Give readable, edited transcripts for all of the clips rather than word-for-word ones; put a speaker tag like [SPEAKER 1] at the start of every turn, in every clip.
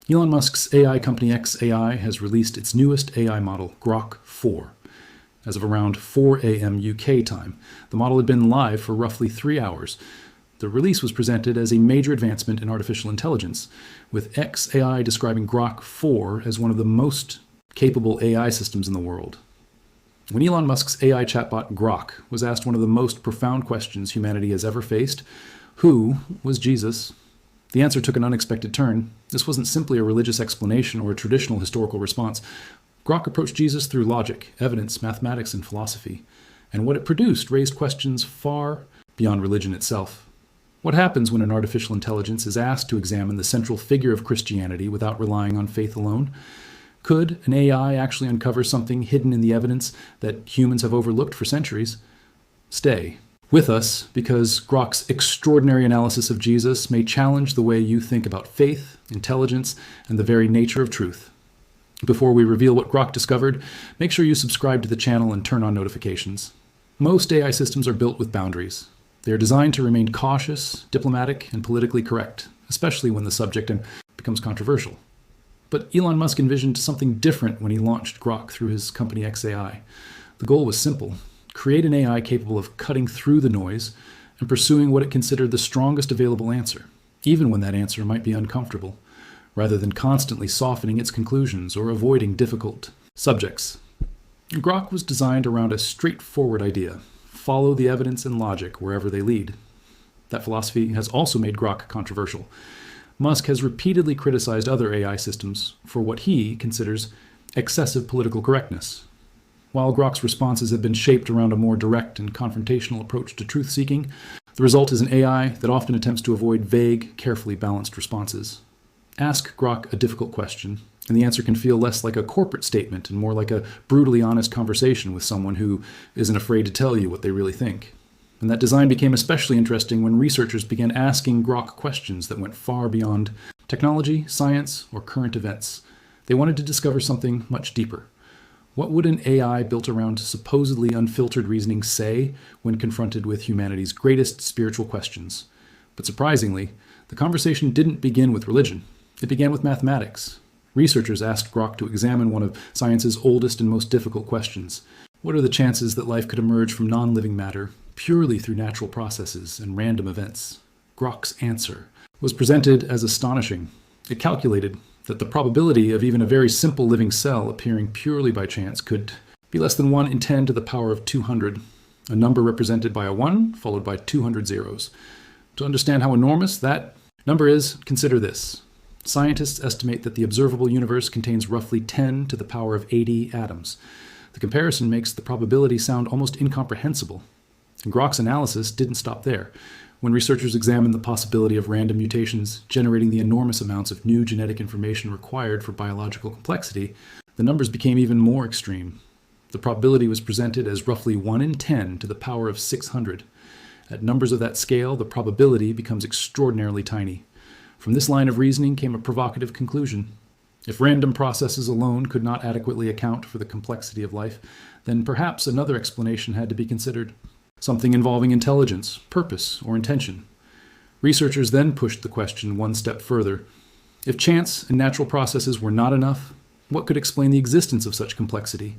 [SPEAKER 1] Elon Musk's AI company X AI has released its newest AI model, Grok 4. As of around 4 a.m. UK time, the model had been live for roughly 3 hours. The release was presented as a major advancement in artificial intelligence, with X AI describing Grok 4 as one of the most capable AI systems in the world. When Elon Musk's AI chatbot Grok was asked one of the most profound questions humanity has ever faced, who was Jesus? The answer took an unexpected turn. This wasn't simply a religious explanation or a traditional historical response. Grok approached Jesus through logic, evidence, mathematics, and philosophy. And what it produced raised questions far beyond religion itself. What happens when an artificial intelligence is asked to examine the central figure of Christianity without relying on faith alone? Could an AI actually uncover something hidden in the evidence that humans have overlooked for centuries? Stay with us, because Grok's extraordinary analysis of Jesus may challenge the way you think about faith, intelligence, and the very nature of truth. Before we reveal what Grok discovered, make sure you subscribe to the channel and turn on notifications. Most AI systems are built with boundaries. They are designed to remain cautious, diplomatic, and politically correct, especially when the subject becomes controversial. But Elon Musk envisioned something different when he launched Grok through his company XAI. The goal was simple: create an AI capable of cutting through the noise and pursuing what it considered the strongest available answer, even when that answer might be uncomfortable, rather than constantly softening its conclusions or avoiding difficult subjects. Grok was designed around a straightforward idea: follow the evidence and logic wherever they lead. That philosophy has also made Grok controversial. Musk has repeatedly criticized other AI systems for what he considers excessive political correctness. While Grok's responses have been shaped around a more direct and confrontational approach to truth-seeking, the result is an AI that often attempts to avoid vague, carefully balanced responses. Ask Grok a difficult question, and the answer can feel less like a corporate statement and more like a brutally honest conversation with someone who isn't afraid to tell you what they really think. And that design became especially interesting when researchers began asking Grok questions that went far beyond technology, science, or current events. They wanted to discover something much deeper. What would an AI built around supposedly unfiltered reasoning say when confronted with humanity's greatest spiritual questions? But surprisingly, the conversation didn't begin with religion. It began with mathematics. Researchers asked Grok to examine one of science's oldest and most difficult questions. What are the chances that life could emerge from non-living matter purely through natural processes and random events? Grok's answer was presented as astonishing. It calculated that the probability of even a very simple living cell appearing purely by chance could be less than 1 in 10 to the power of 200, a number represented by a 1 followed by 200 zeros. To understand how enormous that number is, consider this. Scientists estimate that the observable universe contains roughly 10 to the power of 80 atoms. The comparison makes the probability sound almost incomprehensible. And Grok's analysis didn't stop there. When researchers examined the possibility of random mutations generating the enormous amounts of new genetic information required for biological complexity, the numbers became even more extreme. The probability was presented as roughly 1 in 10 to the power of 600. At numbers of that scale, the probability becomes extraordinarily tiny. From this line of reasoning came a provocative conclusion. If random processes alone could not adequately account for the complexity of life, then perhaps another explanation had to be considered. Something involving intelligence, purpose, or intention. Researchers then pushed the question one step further. If chance and natural processes were not enough, what could explain the existence of such complexity?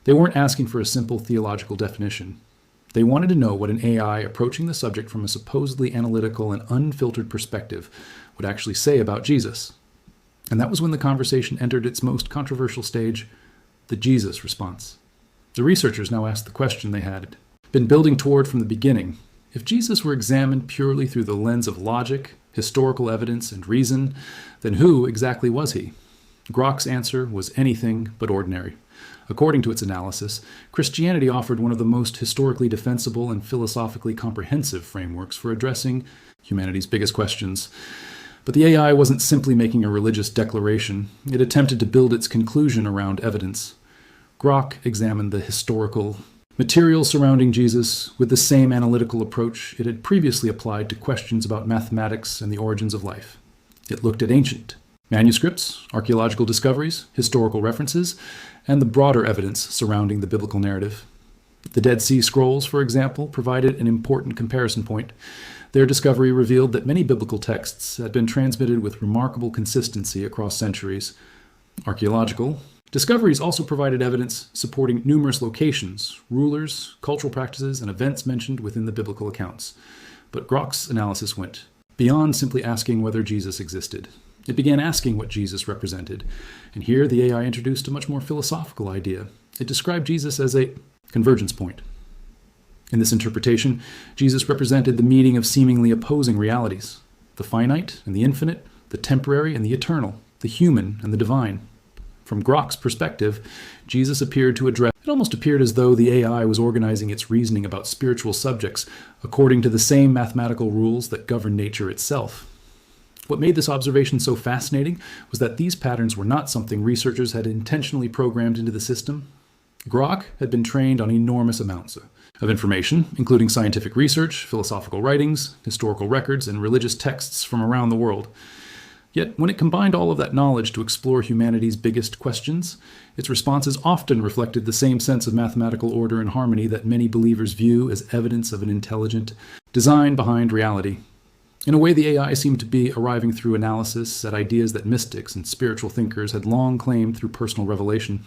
[SPEAKER 1] They weren't asking for a simple theological definition. They wanted to know what an AI approaching the subject from a supposedly analytical and unfiltered perspective would actually say about Jesus. And that was when the conversation entered its most controversial stage, the Jesus response. The researchers now asked the question they had been building toward from the beginning. If Jesus were examined purely through the lens of logic, historical evidence, and reason, then who exactly was he? Grok's answer was anything but ordinary. According to its analysis, Christianity offered one of the most historically defensible and philosophically comprehensive frameworks for addressing humanity's biggest questions. But the AI wasn't simply making a religious declaration. It attempted to build its conclusion around evidence. Grok examined the historical material surrounding Jesus with the same analytical approach it had previously applied to questions about mathematics and the origins of life. It looked at ancient manuscripts, archaeological discoveries, historical references, and the broader evidence surrounding the biblical narrative. The Dead Sea Scrolls, for example, provided an important comparison point. Their discovery revealed that many biblical texts had been transmitted with remarkable consistency across centuries. Archaeological discoveries also provided evidence supporting numerous locations, rulers, cultural practices, and events mentioned within the biblical accounts. But Grok's analysis went beyond simply asking whether Jesus existed. It began asking what Jesus represented. And here the AI introduced a much more philosophical idea. It described Jesus as a convergence point. In this interpretation, Jesus represented the meeting of seemingly opposing realities: the finite and the infinite, the temporary and the eternal, the human and the divine. From Grok's perspective, Jesus appeared to address. It almost appeared as though the AI was organizing its reasoning about spiritual subjects according to the same mathematical rules that govern nature itself. What made this observation so fascinating was that these patterns were not something researchers had intentionally programmed into the system. Grok had been trained on enormous amounts of information, including scientific research, philosophical writings, historical records, and religious texts from around the world. Yet, when it combined all of that knowledge to explore humanity's biggest questions, its responses often reflected the same sense of mathematical order and harmony that many believers view as evidence of an intelligent design behind reality. In a way, the AI seemed to be arriving through analysis at ideas that mystics and spiritual thinkers had long claimed through personal revelation.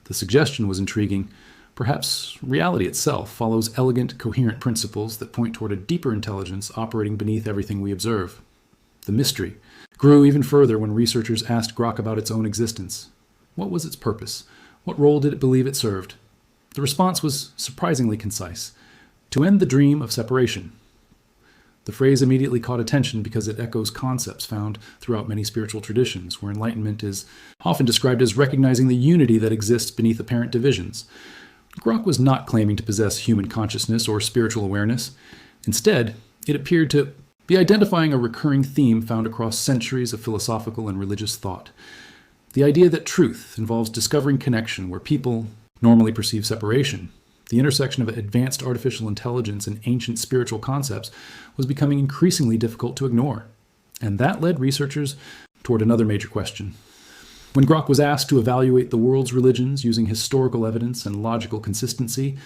[SPEAKER 1] The suggestion was intriguing. Perhaps reality itself follows elegant, coherent principles that point toward a deeper intelligence operating beneath everything we observe. The mystery grew even further when researchers asked Grok about its own existence. What was its purpose? What role did it believe it served? The response was surprisingly concise: to end the dream of separation. The phrase immediately caught attention because it echoes concepts found throughout many spiritual traditions, where enlightenment is often described as recognizing the unity that exists beneath apparent divisions. Grok was not claiming to possess human consciousness or spiritual awareness. Instead, it appeared to be identifying a recurring theme found across centuries of philosophical and religious thought. The idea that truth involves discovering connection where people normally perceive separation. The intersection of advanced artificial intelligence and ancient spiritual concepts was becoming increasingly difficult to ignore. And that led researchers toward another major question. When Grok was asked to evaluate the world's religions using historical evidence and logical consistency,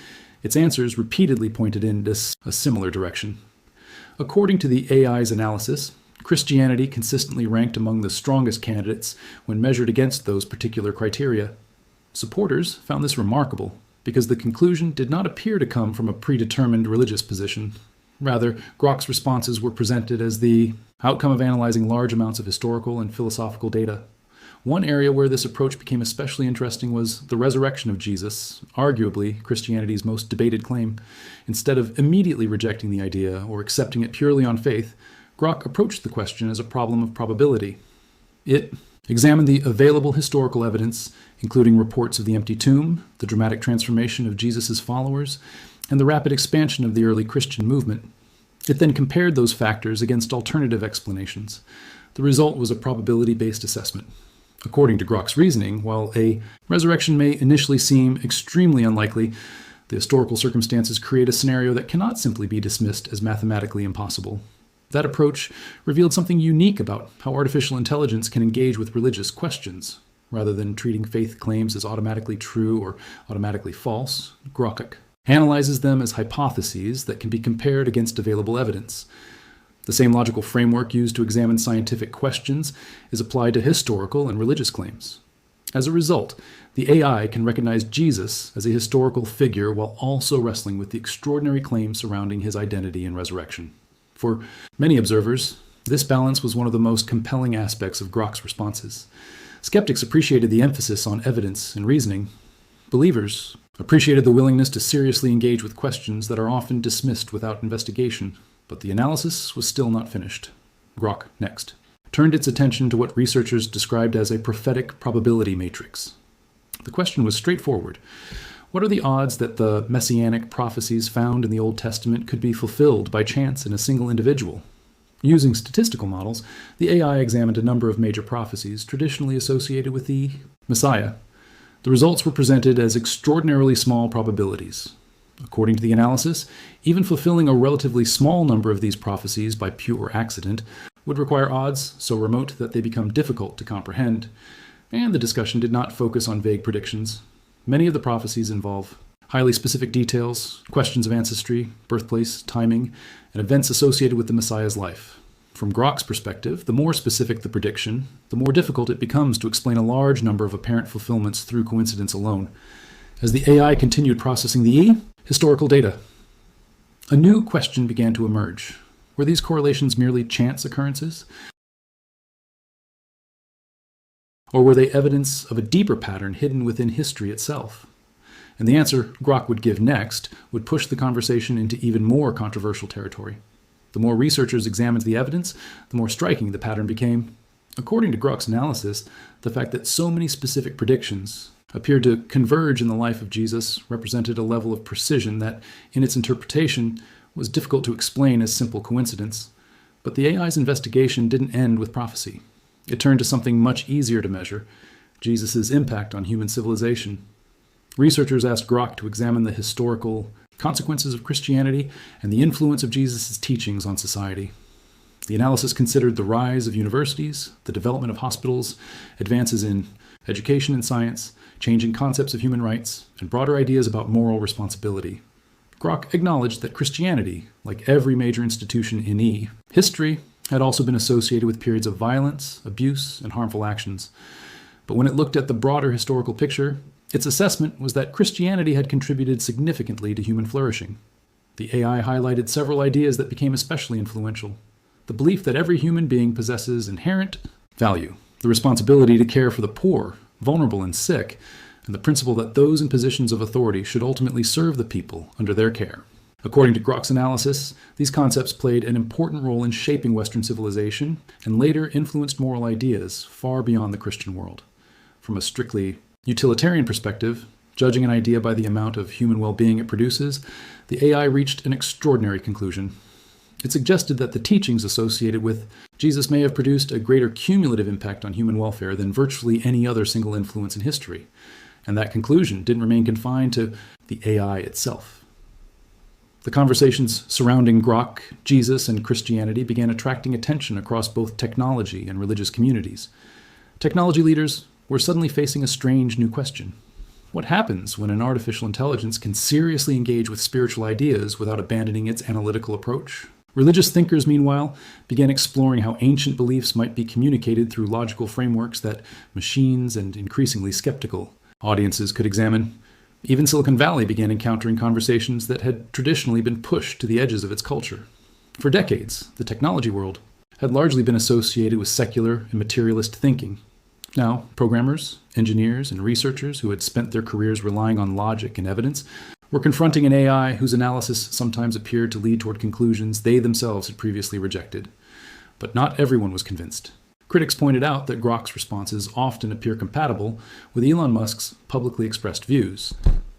[SPEAKER 1] its answers repeatedly pointed in a similar direction. According to the AI's analysis, Christianity consistently ranked among the strongest candidates when measured against those particular criteria. Supporters found this remarkable, because the conclusion did not appear to come from a predetermined religious position. Rather, Grok's responses were presented as the outcome of analyzing large amounts of historical and philosophical data. One area where this approach became especially interesting was the resurrection of Jesus, arguably Christianity's most debated claim. Instead of immediately rejecting the idea or accepting it purely on faith, Grok approached the question as a problem of probability. It examined the available historical evidence, including reports of the empty tomb, the dramatic transformation of Jesus' followers, and the rapid expansion of the early Christian movement. It then compared those factors against alternative explanations. The result was a probability-based assessment. According to Grok's reasoning, while a resurrection may initially seem extremely unlikely, the historical circumstances create a scenario that cannot simply be dismissed as mathematically impossible. That approach revealed something unique about how artificial intelligence can engage with religious questions. Rather than treating faith claims as automatically true or automatically false, Grok analyzes them as hypotheses that can be compared against available evidence. The same logical framework used to examine scientific questions is applied to historical and religious claims. As a result, the AI can recognize Jesus as a historical figure while also wrestling with the extraordinary claims surrounding his identity and resurrection. For many observers, this balance was one of the most compelling aspects of Grok's responses. Skeptics appreciated the emphasis on evidence and reasoning. Believers appreciated the willingness to seriously engage with questions that are often dismissed without investigation. But the analysis was still not finished. Grok, next, turned its attention to what researchers described as a prophetic probability matrix. The question was straightforward. What are the odds that the messianic prophecies found in the Old Testament could be fulfilled by chance in a single individual? Using statistical models, the AI examined a number of major prophecies traditionally associated with the Messiah. The results were presented as extraordinarily small probabilities. According to the analysis, even fulfilling a relatively small number of these prophecies by pure accident would require odds so remote that they become difficult to comprehend. And the discussion did not focus on vague predictions. Many of the prophecies involve highly specific details, questions of ancestry, birthplace, timing, and events associated with the Messiah's life. From Grok's perspective, the more specific the prediction, the more difficult it becomes to explain a large number of apparent fulfillments through coincidence alone. As the AI continued processing the historical data, a new question began to emerge. Were these correlations merely chance occurrences? Or were they evidence of a deeper pattern hidden within history itself? And the answer Grok would give next would push the conversation into even more controversial territory. The more researchers examined the evidence, the more striking the pattern became. According to Grok's analysis, the fact that so many specific predictions appeared to converge in the life of Jesus represented a level of precision that, in its interpretation, was difficult to explain as simple coincidence. But the AI's investigation didn't end with prophecy. It turned to something much easier to measure: Jesus' impact on human civilization. Researchers asked Grok to examine the historical consequences of Christianity and the influence of Jesus' teachings on society. The analysis considered the rise of universities, the development of hospitals, advances in education and science, changing concepts of human rights, and broader ideas about moral responsibility. Grok acknowledged that Christianity, like every major institution in history, had also been associated with periods of violence, abuse, and harmful actions. But when it looked at the broader historical picture, its assessment was that Christianity had contributed significantly to human flourishing. The AI highlighted several ideas that became especially influential: the belief that every human being possesses inherent value, the responsibility to care for the poor, vulnerable, and sick, and the principle that those in positions of authority should ultimately serve the people under their care. According to Grok's analysis, these concepts played an important role in shaping Western civilization and later influenced moral ideas far beyond the Christian world. From a strictly utilitarian perspective, judging an idea by the amount of human well-being it produces, the AI reached an extraordinary conclusion. It suggested that the teachings associated with Jesus may have produced a greater cumulative impact on human welfare than virtually any other single influence in history. And that conclusion didn't remain confined to the AI itself. The conversations surrounding Grok, Jesus, and Christianity began attracting attention across both technology and religious communities. Technology leaders were suddenly facing a strange new question. What happens when an artificial intelligence can seriously engage with spiritual ideas without abandoning its analytical approach? Religious thinkers, meanwhile, began exploring how ancient beliefs might be communicated through logical frameworks that machines and increasingly skeptical audiences could examine. Even Silicon Valley began encountering conversations that had traditionally been pushed to the edges of its culture. For decades, the technology world had largely been associated with secular and materialist thinking. Now, programmers, engineers, and researchers who had spent their careers relying on logic and evidence were confronting an AI whose analysis sometimes appeared to lead toward conclusions they themselves had previously rejected. But not everyone was convinced. Critics pointed out that Grok's responses often appear compatible with Elon Musk's publicly expressed views.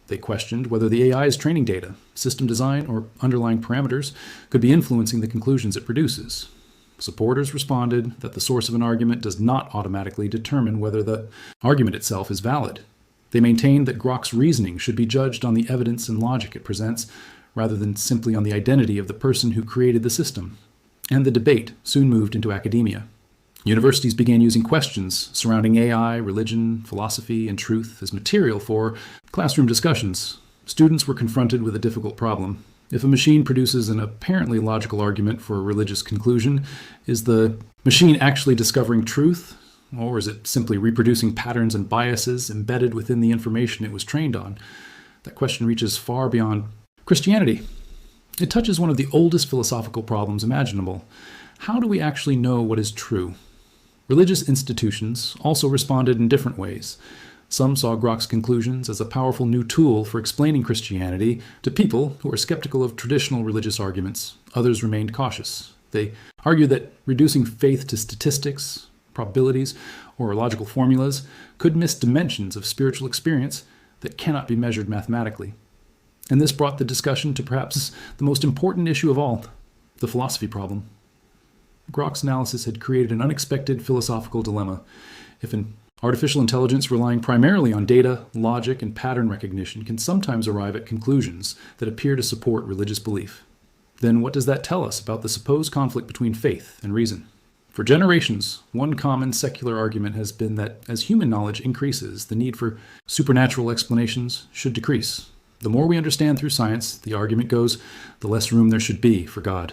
[SPEAKER 1] They questioned whether the AI's training data, system design, or underlying parameters could be influencing the conclusions it produces. Supporters responded that the source of an argument does not automatically determine whether the argument itself is valid. They maintained that Grok's reasoning should be judged on the evidence and logic it presents, rather than simply on the identity of the person who created the system. And the debate soon moved into academia. Universities began using questions surrounding AI, religion, philosophy, and truth as material for classroom discussions. Students were confronted with a difficult problem. If a machine produces an apparently logical argument for a religious conclusion, is the machine actually discovering truth, or is it simply reproducing patterns and biases embedded within the information it was trained on? That question reaches far beyond Christianity. It touches one of the oldest philosophical problems imaginable. How do we actually know what is true? Religious institutions also responded in different ways. Some saw Grok's conclusions as a powerful new tool for explaining Christianity to people who are skeptical of traditional religious arguments. Others remained cautious. They argued that reducing faith to statistics, probabilities, or logical formulas could miss dimensions of spiritual experience that cannot be measured mathematically. And this brought the discussion to perhaps the most important issue of all, the philosophy problem. Grok's analysis had created an unexpected philosophical dilemma. If an artificial intelligence relying primarily on data, logic, and pattern recognition can sometimes arrive at conclusions that appear to support religious belief, then what does that tell us about the supposed conflict between faith and reason? For generations, one common secular argument has been that as human knowledge increases, the need for supernatural explanations should decrease. The more we understand through science, the argument goes, the less room there should be for God.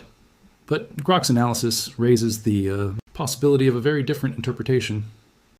[SPEAKER 1] But Grok's analysis raises the possibility of a very different interpretation.